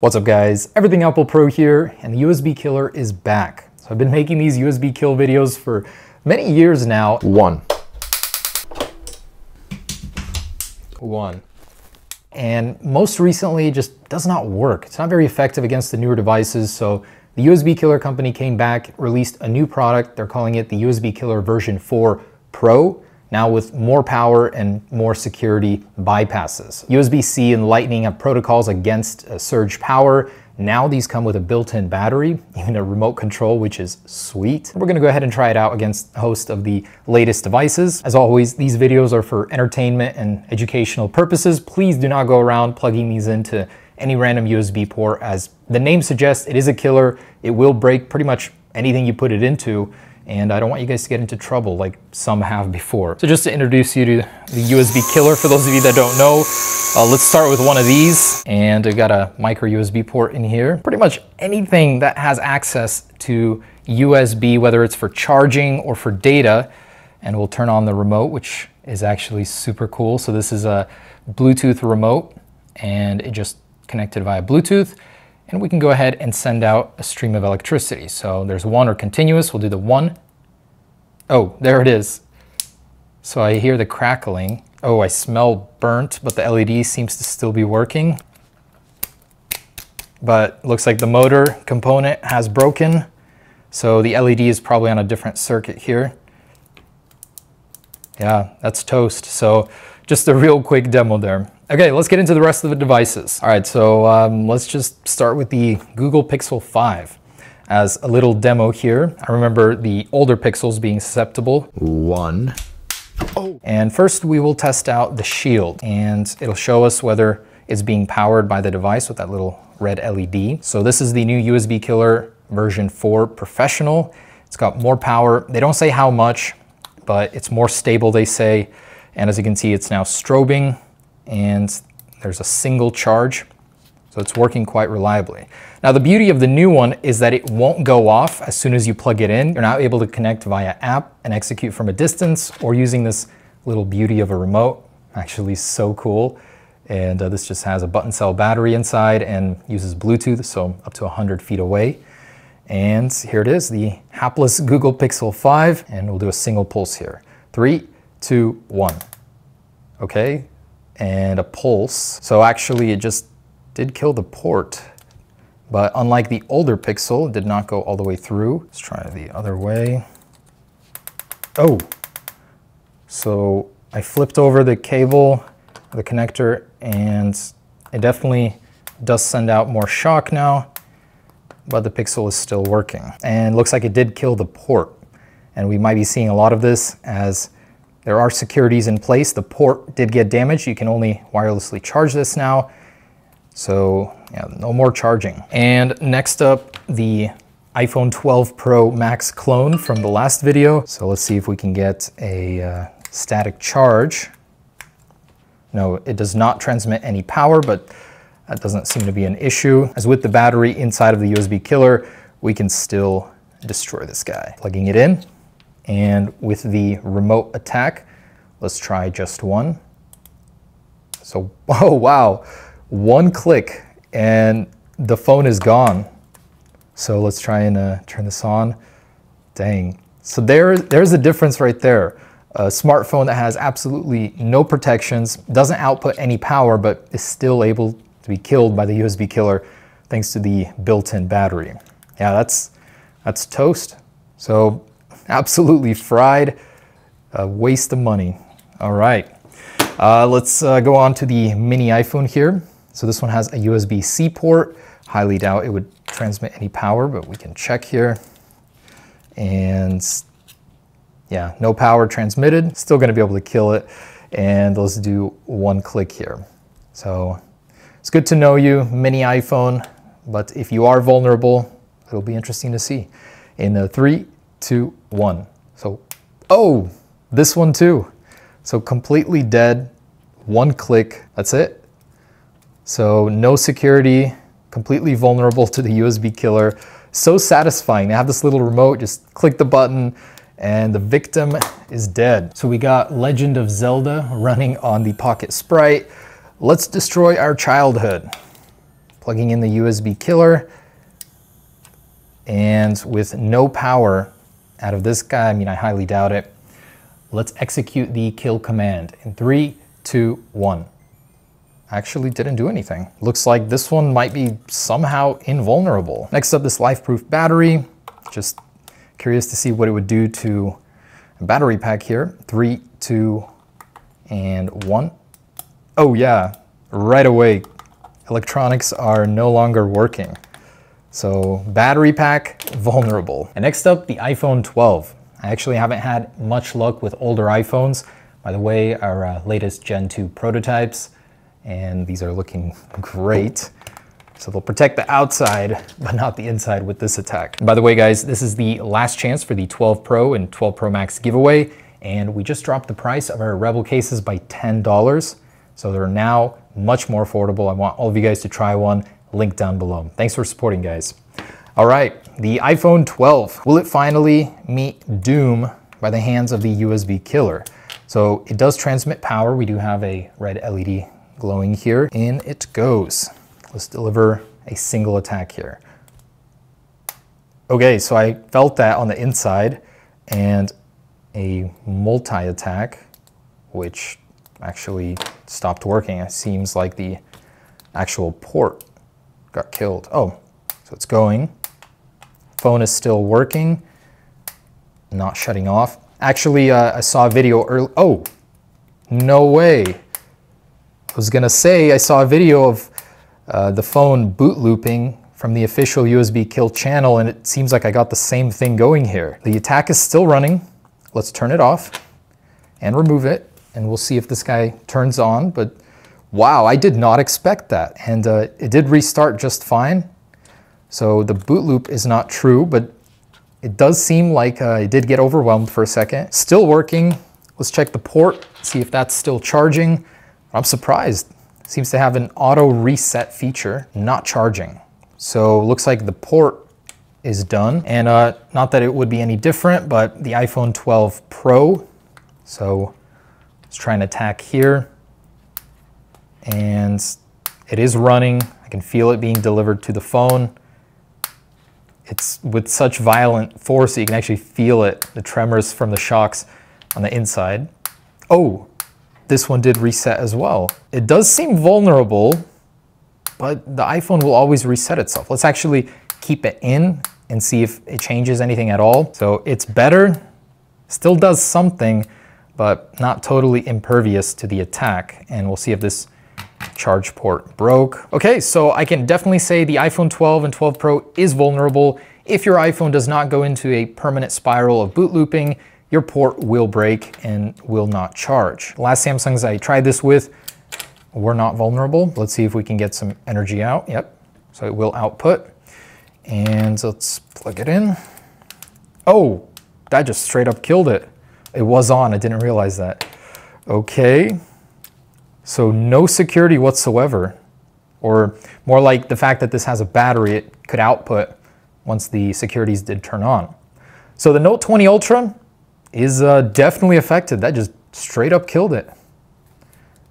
What's up guys, Everything Apple Pro here, and the USB killer is back. So I've been making these USB kill videos for many years now. One. And most recently it just does not work. It's not very effective against the newer devices, so the USB killer company came back, released a new product. They're calling it the USB killer version 4 Pro. Now with more power and more security bypasses. USB-C and Lightning have protocols against surge power. Now these come with a built-in battery, even a remote control, which is sweet. We're gonna go ahead and try it out against a host of the latest devices. As always, these videos are for entertainment and educational purposes. Please do not go around plugging these into any random USB port. As the name suggests, it is a killer. It will break pretty much anything you put it into. And I don't want you guys to get into trouble like some have before. So just to introduce you to the USB killer, for those of you that don't know, let's start with one of these. And I've got a micro USB port in here. Pretty much anything that has access to USB, whether it's for charging or for data, and we'll turn on the remote, which is actually super cool. So this is a Bluetooth remote, and it just connected via Bluetooth. And we can go ahead and send out a stream of electricity. So there's one or continuous, we'll do the one. Oh, there it is. So I hear the crackling. Oh, I smell burnt, but the LED seems to still be working. But looks like the motor component has broken. So the LED is probably on a different circuit here. Yeah, that's toast. So just a real quick demo there. Okay, let's get into the rest of the devices. All right, so let's just start with the Google Pixel 5 as a little demo here. I remember the older Pixels being susceptible. One. Oh. And first we will test out the shield, and it'll show us whether it's being powered by the device with that little red LED. So this is the new USB killer version 4 Professional. It's got more power. They don't say how much, but it's more stable, they say. And as you can see, it's now strobing, and there's a single charge, so it's working quite reliably. Now the beauty of the new one is that it won't go off as soon as you plug it in. You're now able to connect via app and execute from a distance, or using this little beauty of a remote. Actually so cool. And this just has a button cell battery inside and uses Bluetooth, so up to 100 feet away. And here it is, the hapless Google Pixel 5, and we'll do a single pulse here. 3, 2, 1. Okay. And a pulse. So actually it just did kill the port, but unlike the older Pixel, it did not go all the way through. Let's try it the other way. Oh, so I flipped over the cable, the connector, and it definitely does send out more shock now, but the Pixel is still working. And looks like it did kill the port. And we might be seeing a lot of this as there are securities in place. The port did get damaged. You can only wirelessly charge this now. So yeah, no more charging. And next up, the iPhone 12 Pro Max clone from the last video. So let's see if we can get a static charge. No, it does not transmit any power, but that doesn't seem to be an issue. As with the battery inside of the USB killer, we can still destroy this guy. Plugging it in. And with the remote attack, let's try just one. So, oh wow, one click and the phone is gone. So let's try and turn this on. Dang. So there's the difference right there. A smartphone that has absolutely no protections, doesn't output any power, but is still able to be killed by the USB killer thanks to the built-in battery. Yeah, that's toast. So absolutely fried, a waste of money. All right, let's go on to the mini iPhone here. So this one has a USB-C port. Highly doubt it would transmit any power, but we can check here. And yeah, no power transmitted. Still gonna be able to kill it. And let's do one click here. So it's good to know you, mini iPhone, but if you are vulnerable, it'll be interesting to see. In 3, 2, 1. So, oh, this one too. So completely dead, one click, that's it. So no security, completely vulnerable to the USB killer. So satisfying. They have this little remote, just click the button and the victim is dead. So we got Legend of Zelda running on the Pocket Sprite. Let's destroy our childhood. plugging in the USB killer, and with no power out of this guy, I mean, I highly doubt it. Let's execute the kill command in 3, 2, 1. Actually didn't do anything. Looks like this one might be somehow invulnerable. Next up, this life-proof battery. Just curious to see what it would do to a battery pack here. 3, 2, and 1. Oh yeah, right away, electronics are no longer working. So battery pack vulnerable. And next up, the iPhone 12. I actually haven't had much luck with older iPhones. By the way, our latest Gen 2 prototypes, and these are looking great. So they'll protect the outside, but not the inside with this attack. And by the way, guys, this is the last chance for the 12 Pro and 12 Pro Max giveaway, and we just dropped the price of our Rebel cases by $10. So they're now much more affordable. I want all of you guys to try one. Link down below. Thanks for supporting, guys. All right, the iPhone 12. Will it finally meet doom by the hands of the USB killer? So it does transmit power. We do have a red LED glowing here. In it goes. Let's deliver a single attack here. Okay, so I felt that on the inside, and a multi-attack, which actually stopped working. It seems like the actual port got killed. Oh, so it's going. Phone is still working, not shutting off. Actually, I saw a video earlier. Oh, no way. I was gonna say I saw a video of the phone boot looping from the official USB kill channel, and it seems like I got the same thing going here. The attack is still running. Let's turn it off and remove it, and we'll see if this guy turns on. But wow, I did not expect that. And it did restart just fine. So the boot loop is not true, but it does seem like it did get overwhelmed for a second. Still working. Let's check the port, see if that's still charging. I'm surprised. It seems to have an auto reset feature, not charging. So looks like the port is done. And not that it would be any different, but the iPhone 12 Pro. So let's try an attack here. And it is running. I can feel it being delivered to the phone. It's with such violent force that you can actually feel it, the tremors from the shocks on the inside. Oh, this one did reset as well. It does seem vulnerable, but the iPhone will always reset itself. Let's actually keep it in and see if it changes anything at all. So it's better, still does something, but not totally impervious to the attack. And we'll see if this charge port broke. Okay, so I can definitely say the iPhone 12 and 12 Pro is vulnerable. If your iPhone does not go into a permanent spiral of boot looping, your port will break and will not charge. The last Samsungs I tried this with were not vulnerable. Let's see if we can get some energy out. Yep, so it will output. And let's plug it in. Oh, that just straight up killed it. It was on, I didn't realize that. Okay. So no security whatsoever, or more like the fact that this has a battery, it could output once the securities did turn on. So the Note 20 Ultra is definitely affected. That just straight up killed it.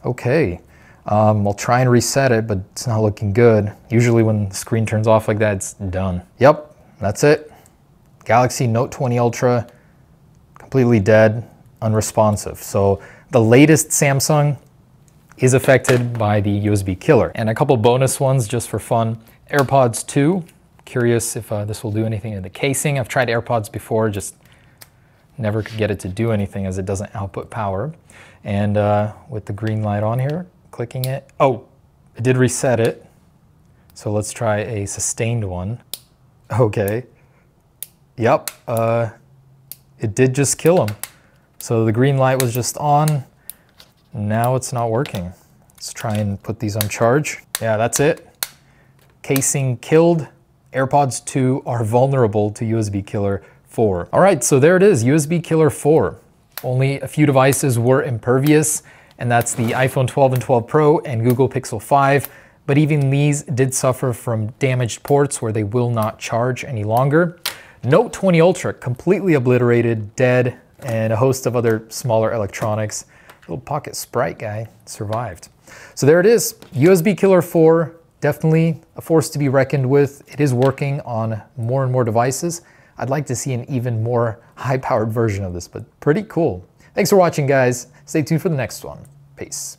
Okay, I'll try and reset it, but it's not looking good. Usually when the screen turns off like that, it's done. Yep, that's it. Galaxy Note 20 Ultra, completely dead, unresponsive. So the latest Samsung is affected by the USB killer. And a couple bonus ones just for fun. AirPods 2, curious if this will do anything in the casing. I've tried AirPods before, just never could get it to do anything as it doesn't output power. And with the green light on here, clicking it, oh, it did reset it. So let's try a sustained one. Okay, yep, it did just kill him. So the green light was just on. Now it's not working. Let's try and put these on charge. Yeah, that's it. Casing killed. AirPods 2 are vulnerable to USB Killer 4. All right, so there it is, USB Killer 4. Only a few devices were impervious, and that's the iPhone 12 and 12 Pro and Google Pixel 5. But even these did suffer from damaged ports where they will not charge any longer. Note 20 Ultra completely obliterated, dead, and a host of other smaller electronics. Little pocket Sprite guy survived. So there it is, USB Killer 4 definitely a force to be reckoned with. It is working on more and more devices. I'd like to see an even more high-powered version of this, but pretty cool. Thanks for watching, guys. Stay tuned for the next one. Peace.